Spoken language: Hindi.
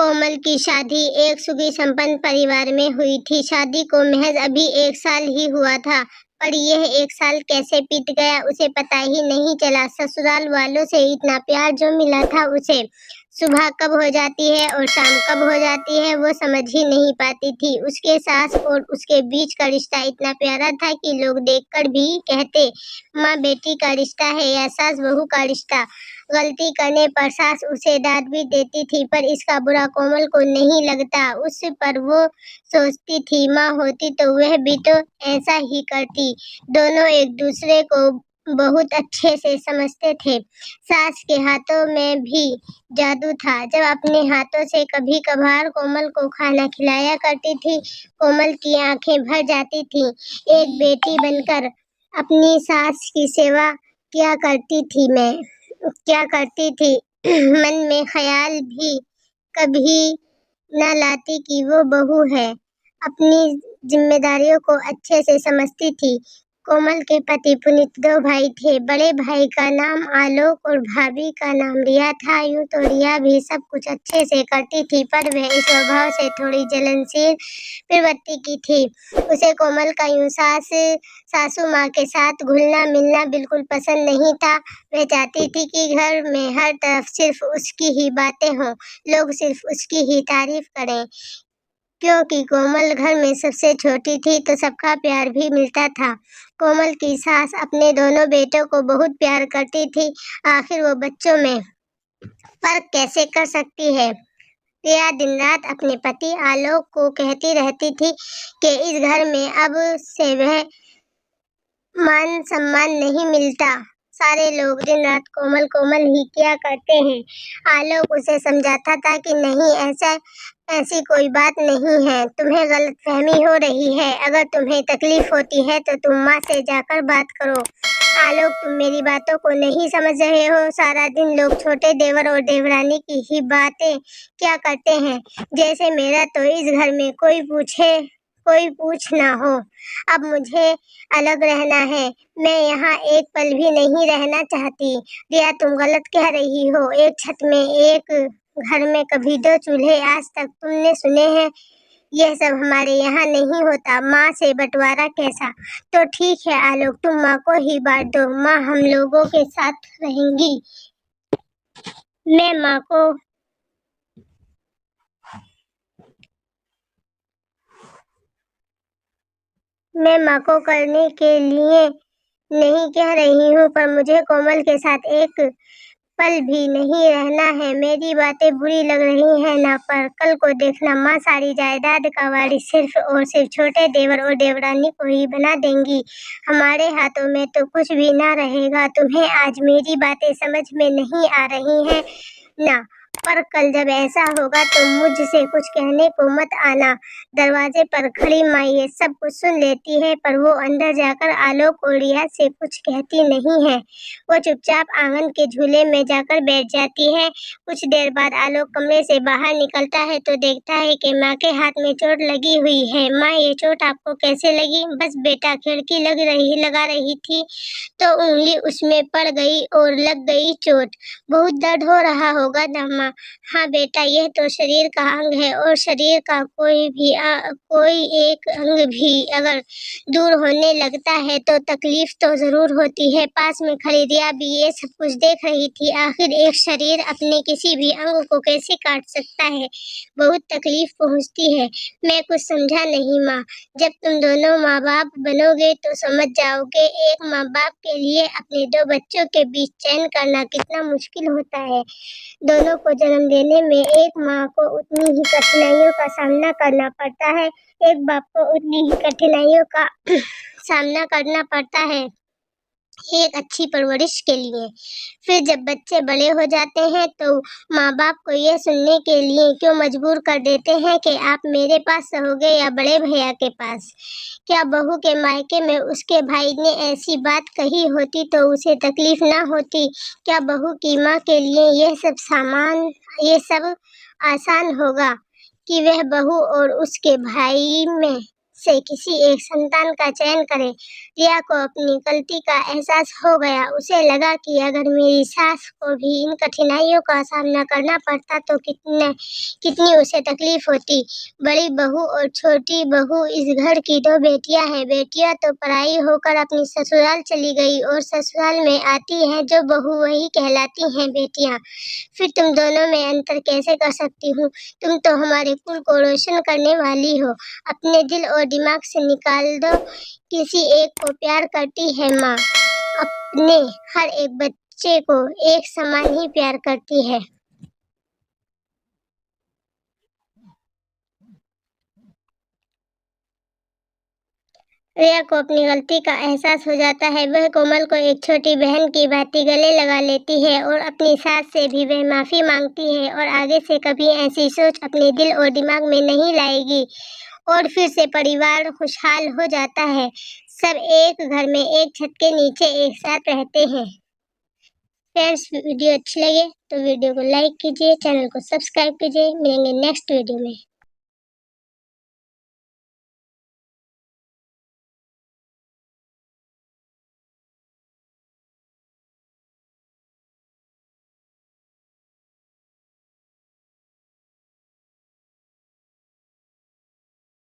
कोमल की शादी एक सुखी संपन्न परिवार में हुई थी। शादी को महज अभी 1 साल ही हुआ था, पर यह 1 साल कैसे बीत गया उसे पता ही नहीं चला। ससुराल वालों से इतना प्यार जो मिला था उसे, सुबह कब हो जाती है और शाम कब हो जाती है वो समझ ही नहीं पाती थी। उसके सास और उसके बीच का रिश्ता इतना प्यारा था कि लोग देखकर भी कहते, माँ बेटी का रिश्ता है या सास बहू का रिश्ता। गलती करने पर सास उसे डांट भी देती थी, पर इसका बुरा कोमल को नहीं लगता। उस पर वो सोचती थी, माँ होती तो वह भी तो ऐसा ही करती। दोनों एक दूसरे को बहुत अच्छे से समझते थे। सास के हाथों में भी जादू था। जब अपने हाथों से कभी कभार कोमल को खाना खिलाया करती थी, कोमल की आंखें भर जाती थी। एक बेटी बनकर अपनी सास की सेवा क्या करती थी मन में ख्याल भी कभी न लाती कि वो बहू है। अपनी जिम्मेदारियों को अच्छे से समझती थी। कोमल के पति पुनीत 2 भाई थे। बड़े भाई का नाम आलोक और भाभी का नाम रिया था। यूं तो रिया भी सब कुछ अच्छे से करती थी, पर वह इस स्वभाव से थोड़ी जलनशील प्रवृत्ति की थी। उसे कोमल का यूं सासू माँ के साथ घुलना मिलना बिल्कुल पसंद नहीं था। वह चाहती थी कि घर में हर तरफ सिर्फ उसकी ही बातें हों, लोग सिर्फ उसकी ही तारीफ करें। क्योंकि कोमल घर में सबसे छोटी थी तो सबका प्यार भी मिलता था। कोमल की सास अपने दोनों बेटों को बहुत प्यार करती थी। आखिर वो बच्चों में फर्क कैसे कर सकती है। रिया दिन रात अपने पति आलोक को कहती रहती थी कि इस घर में अब से वह मान सम्मान नहीं मिलता। सारे लोग दिन रात कोमल कोमल ही किया करते हैं। आलोक उसे समझाता था कि नहीं, ऐसी कोई बात नहीं है, तुम्हें गलतफहमी हो रही है। अगर तुम्हें तकलीफ होती है तो तुम माँ से जाकर बात करो। आलोक, तुम मेरी बातों को नहीं समझ रहे हो। सारा दिन लोग छोटे देवर और देवरानी की ही बातें क्या करते हैं, जैसे मेरा तो इस घर में कोई पूछ ना हो। अब मुझे अलग रहना है। मैं यहाँ एक पल भी नहीं रहना चाहती। रिया, तुम गलत कह रही हो। एक छत में एक घर में कभी 2 चूल्हे आज तक तुमने सुने हैं? यह सब हमारे यहाँ नहीं होता। माँ से बंटवारा कैसा? तो ठीक है आलोक, तुम माँ को ही बांट दो। माँ हम लोगों के साथ रहेंगी। मैं माँ को करने के लिए नहीं कह रही हूँ, पर मुझे कोमल के साथ एक पल भी नहीं रहना है। मेरी बातें बुरी लग रही हैं ना, पर कल को देखना माँ सारी जायदाद का वारिस सिर्फ और सिर्फ छोटे देवर और देवरानी को ही बना देंगी। हमारे हाथों में तो कुछ भी ना रहेगा। तुम्हें आज मेरी बातें समझ में नहीं आ रही हैं ना, पर कल जब ऐसा होगा तो मुझसे कुछ कहने को मत आना। दरवाजे पर खड़ी माँ ये सब कुछ सुन लेती है, पर वो अंदर जाकर आलोक और रिया से कुछ कहती नहीं है। वो चुपचाप आंगन के झूले में जाकर बैठ जाती है। कुछ देर बाद आलोक कमरे से बाहर निकलता है तो देखता है कि माँ के हाथ में चोट लगी हुई है। माँ, ये चोट आपको कैसे लगी? बस बेटा, खिड़की लगा रही थी तो उंगली उसमें पड़ गई और लग गई चोट। बहुत दर्द हो रहा होगा ना माँ? हाँ बेटा, यह तो शरीर का अंग है और शरीर का कोई एक अंग भी अगर दूर होने लगता है तो तकलीफ तो जरूर होती है। पास में खड़ी रिया भी ये सब कुछ देख रही थी। आखिर एक शरीर अपने किसी भी अंग को कैसे काट सकता है? बहुत तकलीफ पहुंचती है। मैं कुछ समझा नहीं माँ। जब तुम दोनों माँ बाप बनोगे तो समझ जाओगे। एक माँ बाप के लिए अपने 2 बच्चों के बीच चयन करना कितना मुश्किल होता है। दोनों को जन्म देने में एक माँ को उतनी ही कठिनाइयों का सामना करना पड़ता है, एक बाप को उतनी ही कठिनाइयों का सामना करना पड़ता है एक अच्छी परवरिश के लिए। फिर जब बच्चे बड़े हो जाते हैं तो माँ बाप को यह सुनने के लिए क्यों मजबूर कर देते हैं कि आप मेरे पास रहोगे या बड़े भैया के पास। क्या बहू के मायके में उसके भाई ने ऐसी बात कही होती तो उसे तकलीफ ना होती? क्या बहू की माँ के लिए ये सब आसान होगा कि वह बहू और उसके भाई में से किसी एक संतान का चयन करे। रिया को अपनी गलती का एहसास हो गया। उसे लगा कि अगर मेरी सास को भी इन कठिनाइयों का सामना करना पड़ता तो कितनी उसे तकलीफ होती। बड़ी बहू और छोटी बहू इस घर की दो बेटियां हैं। बेटियां तो पराई होकर अपनी ससुराल चली गई और ससुराल में आती हैं जो बहू वही कहलाती हैं बेटियां। फिर तुम दोनों में अंतर कैसे कर सकती हूँ? तुम तो हमारे कुल को रोशन करने वाली हो। अपने दिल और दिमाग से निकाल दो। किसी एक को प्यार करती है माँ, अपने हर एक बच्चे को एक समान ही प्यार करती है। रिया को अपनी गलती का एहसास हो जाता है। वह कोमल को एक छोटी बहन की भांति गले लगा लेती है और अपनी सास से भी वह माफी मांगती है और आगे से कभी ऐसी सोच अपने दिल और दिमाग में नहीं लाएगी और फिर से परिवार खुशहाल हो जाता है। सब एक घर में एक छत के नीचे एक साथ रहते हैं। फ्रेंड्स, वीडियो अच्छी लगे तो वीडियो को लाइक कीजिए, चैनल को सब्सक्राइब कीजिए। मिलेंगे नेक्स्ट वीडियो में।